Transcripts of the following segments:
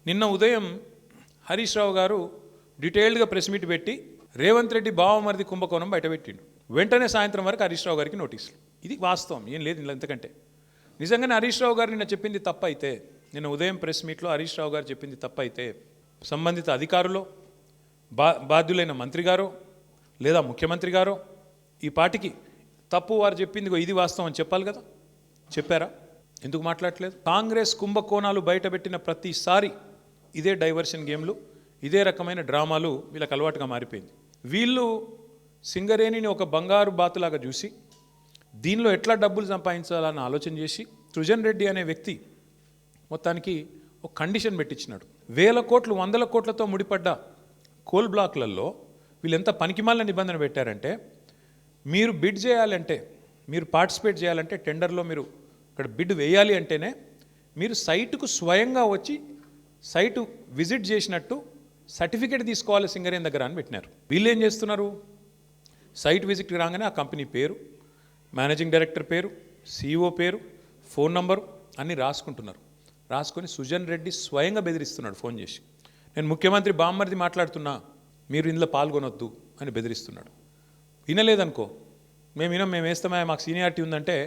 నిన్న ఉదయం హరీష్ రావు గారు డీటెయిల్డ్గా ప్రెస్ మీట్ పెట్టి రేవంత్ రెడ్డి బావమరిది కుంభకోణం బయటపెట్టిండు. వెంటనే సాయంత్రం వరకు హరీష్ రావు గారికి నోటీసులు. ఇది వాస్తవం, ఏం లేదు ఇలా. ఎంతకంటే నిజంగానే హరీష్ రావు గారు నిన్న చెప్పింది తప్పైతే, నిన్న ఉదయం ప్రెస్ మీట్లో హరీష్ రావు గారు చెప్పింది తప్పైతే, సంబంధిత అధికారులు బాధ్యులైన మంత్రి గారో లేదా ముఖ్యమంత్రి గారో ఈ పాటికి తప్పు వారు చెప్పింది ఇది వాస్తవం అని చెప్పాలి కదా. చెప్పారా? ఎందుకు మాట్లాడలేదు? కాంగ్రెస్ కుంభకోణాలు బయటపెట్టిన ప్రతిసారి ఇదే డైవర్షన్ గేమ్లు, ఇదే రకమైన డ్రామాలు వీళ్ళకి అలవాటుగా మారిపోయింది. వీళ్ళు సింగరేణిని ఒక బంగారు బాతులాగా చూసి దీనిలో ఎట్లా డబ్బులు సంపాదించాలని ఆలోచన చేసి సృజన్ రెడ్డి అనే వ్యక్తి మొత్తానికి ఒక కండిషన్ పెట్టించినాడు. 1000 కోట్లు 100 కోట్లతో ముడిపడ్డ కోల్ బ్లాక్లలో వీళ్ళు ఎంత పనికిమాలిన నిబంధన పెట్టారంటే, మీరు బిడ్ చేయాలంటే, మీరు పార్టిసిపేట్ చేయాలంటే, టెండర్లో మీరు ఇక్కడ బిడ్ వేయాలి అంటేనే మీరు సైటుకు స్వయంగా వచ్చి సైటు విజిట్ చేసినట్టు సర్టిఫికేట్ తీసుకోవాలి సింగరేణి దగ్గర అని పెట్టినారు. వీళ్ళు ఏం చేస్తున్నారు? సైట్ విజిట్కి రాగానే ఆ కంపెనీ పేరు, మేనేజింగ్ డైరెక్టర్ పేరు, CEO పేరు, ఫోన్ నంబరు అన్నీ రాసుకుంటున్నారు. రాసుకొని సుజన్ రెడ్డి స్వయంగా బెదిరిస్తున్నాడు ఫోన్ చేసి. నేను ముఖ్యమంత్రి బామ్మర్ది మాట్లాడుతున్నా, మీరు ఇందులో పాల్గొనొద్దు అని బెదిరిస్తున్నాడు. వినలేదనుకో, మేము వేస్తామా, మాకు సీనియారిటీ ఉందంటే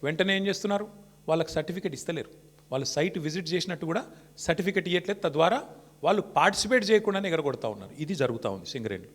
వెంటనే ఏం చేస్తున్నారు? వాళ్ళకి సర్టిఫికేట్ ఇస్తలేరు. వాళ్ళు సైట్ విజిట్ చేసినట్టు కూడా సర్టిఫికేట్ ఇవ్వట్లేదు. తద్వారా వాళ్ళు పార్టిసిపేట్ చేయకుండానే ఎగరగొడతా ఉన్నారు. ఇది జరుగుతూ ఉంది సింగరేణిలో.